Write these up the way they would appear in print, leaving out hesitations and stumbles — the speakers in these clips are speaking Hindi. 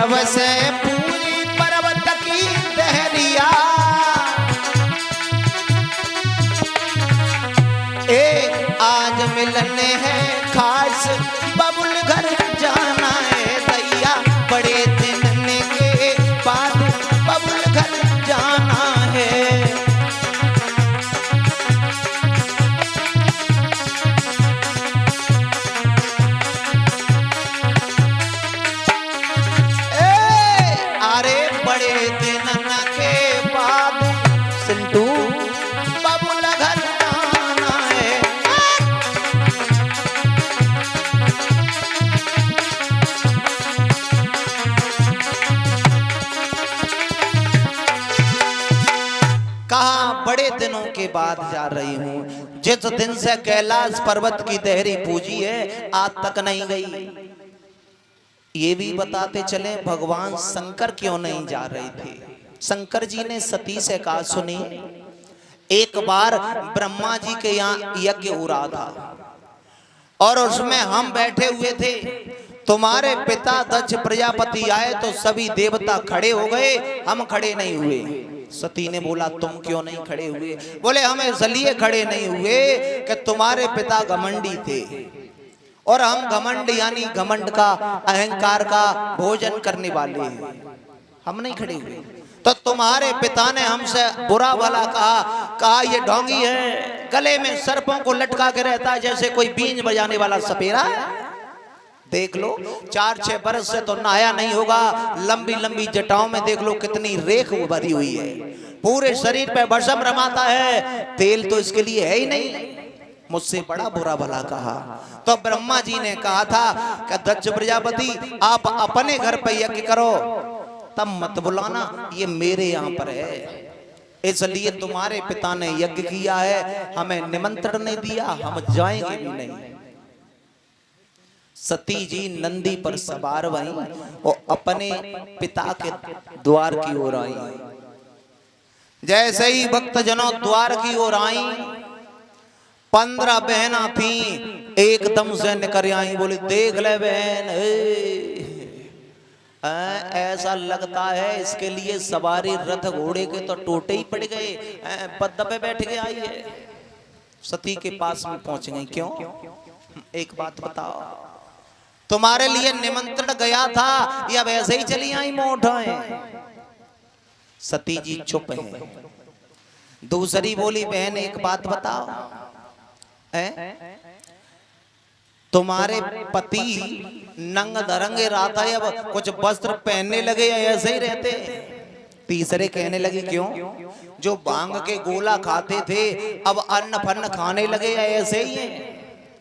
जब से पूरी पर्वत की दहरिया, आज मिलने हैं खास बबुल घर जाना है दैया, बड़े दिन के बाद बबुल घर जाना है। अरे बड़े दिन के बाद सिंटू बबुल घर जाना है। कहा बड़े दिनों के बाद जा रही हूँ, जिस दिन से कैलाश पर्वत की देहरी पूजी है आज तक नहीं गई। ये भी बताते चले भगवान शंकर क्यों नहीं जा रहे थे। शंकर जी ने सती से कहा, सुनी एक बार ब्रह्मा जी के यहाँ यज्ञ हो रहा था और उसमें हम बैठे हुए थे, तुम्हारे पिता दक्ष प्रजापति आए तो सभी देवता खड़े हो गए, हम खड़े नहीं हुए। सती ने बोला, तुम क्यों नहीं खड़े हुए? बोले, हम इसलिए खड़े नहीं हुए कि तुम्हारे पिता घमंडी थे और हम घमंड यानी घमंड का, अहंकार का भोजन करने वाले हैं, हम नहीं खड़े हुए। तो तुम्हारे पिता ने हमसे बुरा भला कहा ये ढोंगी है, गले में सर्पों को लटका के रहता है जैसे कोई बीन बजाने वाला सपेरा। देख लो 4-6 बरस से तो नहाया नहीं होगा, लंबी लंबी जटाओं में देख लो कितनी रेख भरी हुई है, पूरे शरीर पे भस्म रमाता है, तेल तो इसके लिए है ही नहीं। मुझसे बड़ा बुरा भला कहा। तो ब्रह्मा जी ने कहा था कि दक्ष प्रजापति आप अपने घर पे यज्ञ करो, तब मत बुलाना, ये मेरे यहाँ पर है, इसलिए तुम्हारे पिता ने यज्ञ किया है, हमें निमंत्रण नहीं दिया, हम जाएंगे भी नहीं। सती जी नंदी पर सवार हुई और अपने पिता के द्वार की ओर आई। जैसे ही भक्तजनों द्वार की ओर आई, 15 बहना थी, एकदम से निकल आई। बोली, देख ले बहन, ऐसा लगता है इसके लिए सवारी रथ घोड़े के तो टोटे ही पड़ गए, पद पे बैठ के आई है। सती के पास में पहुंच गई। क्यों? एक बात बताओ, तुम्हारे लिए निमंत्रण गया था या वैसे ही चली आई मुंह उठाए? सती जी चुप है। दूसरी बोली, बहन एक बात बताओ, तुम्हारे पति नंग धरंगे रात है, अब कुछ वस्त्र पहनने लगे या ऐसे ही रहते? तीसरे कहने लगे, क्यों? जो भांग के गोला खाते थे अब अन्न फन्न खाने लगे या ऐसे ही है?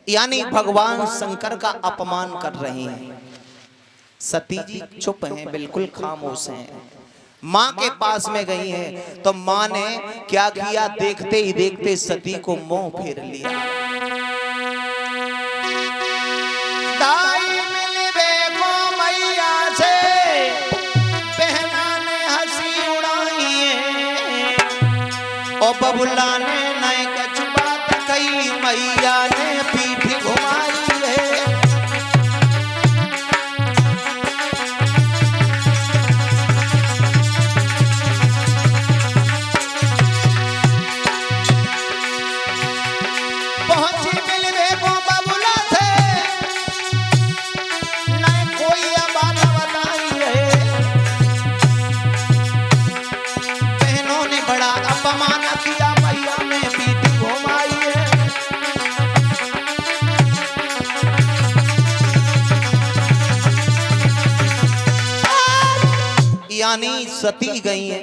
यानी भगवान शंकर का अपमान कर रही हैं। सती जी चुप हैं, बिल्कुल खामोश हैं। माँ के पास में गई हैं तो माँ ने क्या किया, देखते ही देखते सती को मुंह फेर लिया। मैया से बहना ने हंसी उड़ाई है और बबुला ने नए कछ बात कही, मैया ने पीठ घुमाई है। पहुंची मिलने को बबुला थे, न कोई बात बताई है। बहनों ने बड़ा अपमान किया, मैया ने पीठ घुमाई है। यानी सती गई है,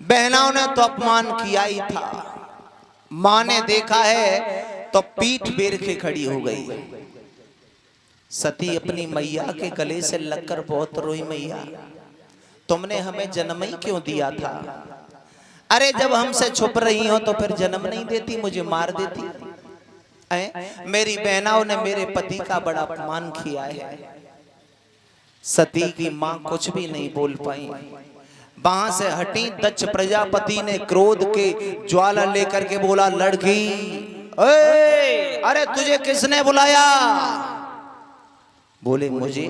बहनों ने तो अपमान किया ही था, मां ने देखा है तो पीठ फेर के खड़ी हो गई। सती अपनी मैया के गले से लगकर बहुत रोई, मैया तुमने हमें जन्म ही क्यों दिया था? अरे जब हमसे छुप रही हो तो फिर जन्म नहीं देती, मुझे मार देती। मेरी बहनों ने मेरे पति का बड़ा अपमान किया है। सती की मां कुछ भी नहीं बोल पाई, वहां से हटी। दक्ष प्रजापति ने क्रोध के ज्वाला लेकर के बोला, लड़की अरे तुझे किसने बुलाया? बोले, मुझे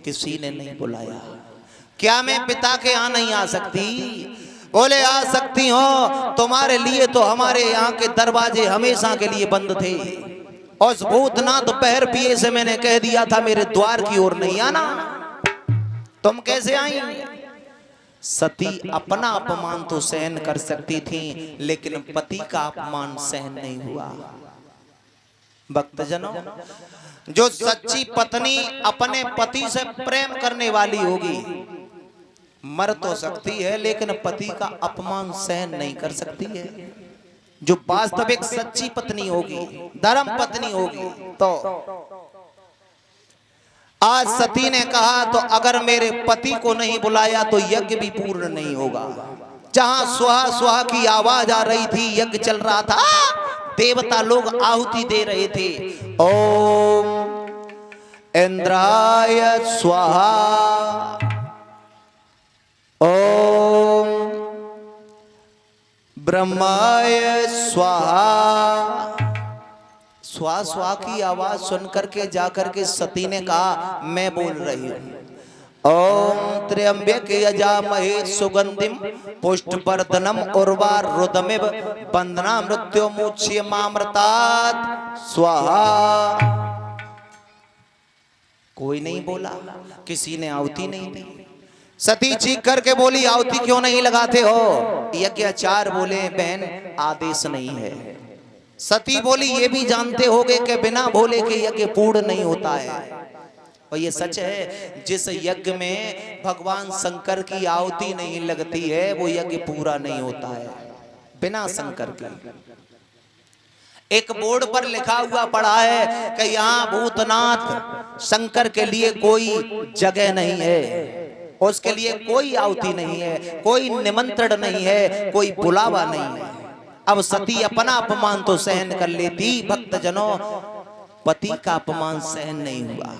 किसी ने नहीं बुलाया। क्या मैं पिता के यहाँ नहीं आ सकती? बोले आ सकती हो, तुम्हारे लिए तो हमारे यहाँ के दरवाजे हमेशा के लिए बंद थे। और भूतनाथ पैर पिए से मैंने कह दिया था मेरे द्वार की ओर नहीं आना, तुम कैसे आई? सती अपना अपमान तो सहन कर सकती थी, लेकिन पति का अपमान सहन नहीं हुआ। भक्तजनों, जो सच्ची पत्नी अपने पति से प्रेम करने वाली होगी, मर तो सकती है लेकिन पति का अपमान सहन नहीं कर सकती है। जो वास्तविक सच्ची पत्नी होगी, धर्म पत्नी होगी, तो आज सती ने कहा तो अगर मेरे पति को नहीं बुलाया तो यज्ञ भी पूर्ण नहीं होगा। जहां स्वाहा स्वाहा की आवाज आ रही थी, यज्ञ चल रहा था, देवता लोग आहुति दे रहे थे। ओम इंद्राय स्वाहा, ओम ब्रह्माय स्वाहा। स्वा स्वा की आवाज सुनकर के जाकर के सती ने कहा मैं बोल रही हूं। ओम त्र्यंबक यजामहे सुगंधिम पुष्टवर्धनम उर्वारुकमिव बंधना मृत्युमुच्यमामृतात् स्वाहा। कोई नहीं बोला, किसी ने आहुति नहीं दी। सती चीख करके बोली आहुति क्यों नहीं लगाते हो? यज्ञाचार्य बोले बहन आदेश नहीं है। सती बोली ये भी जानते होगे कि बिना भोले के यज्ञ पूर्ण नहीं होता है। और ये सच है, जिस यज्ञ में भगवान शंकर की आहुति नहीं लगती है वो यज्ञ पूरा नहीं होता है बिना शंकर के। एक बोर्ड पर लिखा हुआ पड़ा है कि यहाँ भूतनाथ शंकर के लिए कोई जगह नहीं है, उसके लिए कोई आहुति नहीं है, कोई निमंत्रण नहीं है, कोई बुलावा नहीं है। अब सती अपना अपमान तो सहन कर लेती, भक्तजनों पति का अपमान सहन नहीं हुआ।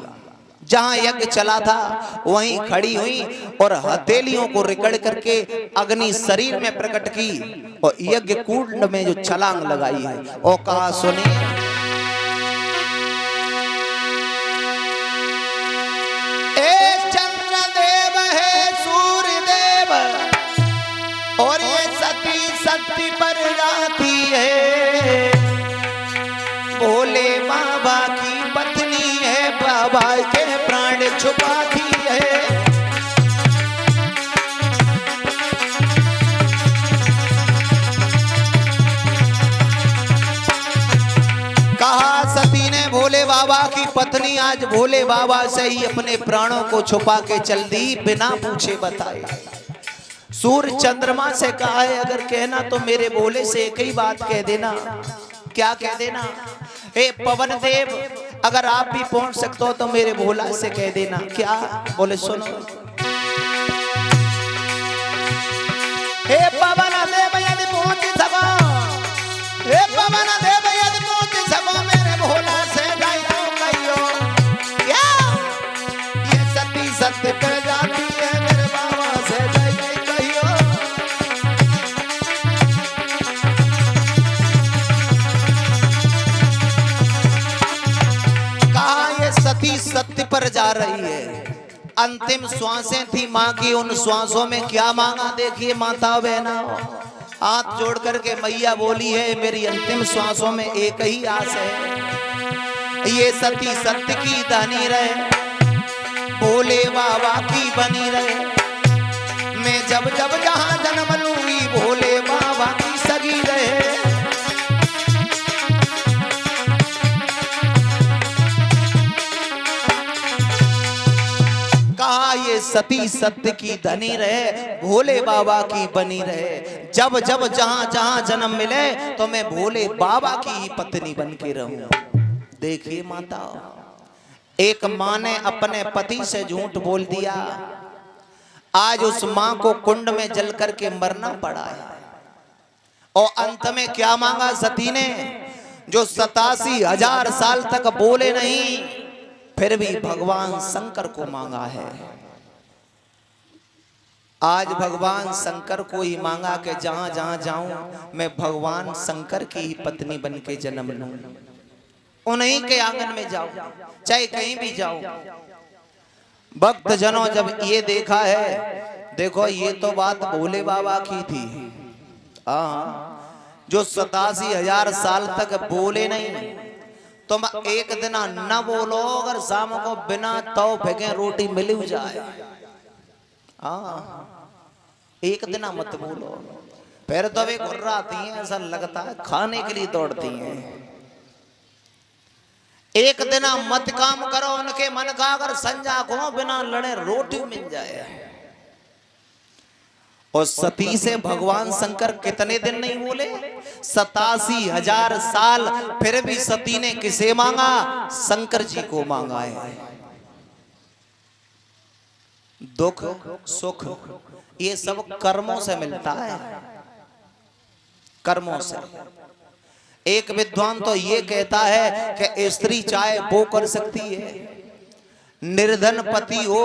जहां यज्ञ चला था वहीं खड़ी हुई और हथेलियों को रिकड़ करके अग्नि शरीर में प्रकट की और यज्ञ कुंड में जो छलांग लगाई है और कहा सुनिए, एक चंद्रदेव है सूर्यदेव और ये सती सती पर जाती है। भोले बाबा की पत्नी है, बाबा के प्राण छुपाती है। कहा सती ने भोले बाबा की पत्नी आज भोले बाबा से ही अपने प्राणों को छुपा के चल दी बिना पूछे बताए। सूर्य चंद्रमा से कहा है अगर कहना तो मेरे भोले से एक ही बात कह देना। क्या कह देना? हे पवन देव, अगर आप भी पहुंच सकते हो तो मेरे भोला से कह देना। क्या? बोले सुनो, हे पवन देव यदि पहुंच सको, हे पवन देव यदि पहुंच सको मेरे भोला से गायो कहियो। क्या? ये सती सत्य पे जाती है मेरे बाबा से कहियो। कहा ये सती सत्य पर जा रही है। अंतिम श्वासें थी माँ की, उन श्वासों में क्या मांगा देखिए माता बहना। हाथ जोड़ करके मैया बोली है मेरी अंतिम श्वासों में एक ही आस है, ये सती सत्य की धनी रहे, भोले बाबा की बनी रहे। मैं जब जब जहां जन्म लूंगी भोले बाबा की सगी रहे। कहा ये सती सत्य की धनी रहे, भोले बाबा की बनी रहे। जब जब जहां जहां जन्म मिले तो मैं भोले बाबा की ही पत्नी बन के रहूं। देखिए माता, एक माँ ने अपने पति से झूठ बोल दिया, आज उस माँ को कुंड में जल करके मरना पड़ा है। और अंत में क्या मांगा सती ने? जो 87,000 साल तक बोले नहीं, फिर भी भगवान शंकर को मांगा है। आज भगवान शंकर को ही मांगा कि जहां जहां जाऊं मैं भगवान शंकर की ही पत्नी बन के जन्म लूं, उन्हीं के आंगन में जाऊं, चाहे कहीं भी जाऊं। भक्त जनों जब ये देखा है, देखो ये तो बात भोले बाबा की थी, जो 87,000 साल तक बोले नहीं। तुम एक दिन न बोलो, अगर शाम को बिना तव फेंके रोटी मिल जाए, एक दिन मत बोलो, फिर तो वे घुर्राती हैं, ऐसा लगता है खाने के लिए दौड़ती हैं। एक दिन मत काम करो उनके मन का, अगर संजा को बिना लड़े रोटी मिल जाए। और सती से भगवान शंकर कितने दिन नहीं बोले? 87,000 साल। फिर भी सती ने किसे मांगा? शंकर जी को मांगा है। दुख सुख ये सब कर्मों से मिलता है, कर्मों से। एक विद्वान तो ये कहता है कि स्त्री चाहे वो कर सकती है, निर्धन पति हो,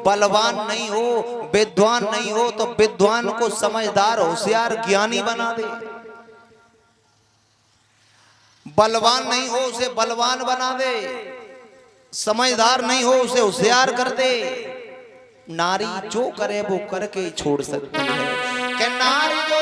बलवान नहीं हो, विद्वान नहीं हो, तो विद्वान को समझदार होशियार ज्ञानी बना दे। बलवान नहीं हो उसे बलवान बना दे, समझदार नहीं हो उसे होशियार कर दे। नारी जो करे वो करके छोड़ सकती है कि नारी जो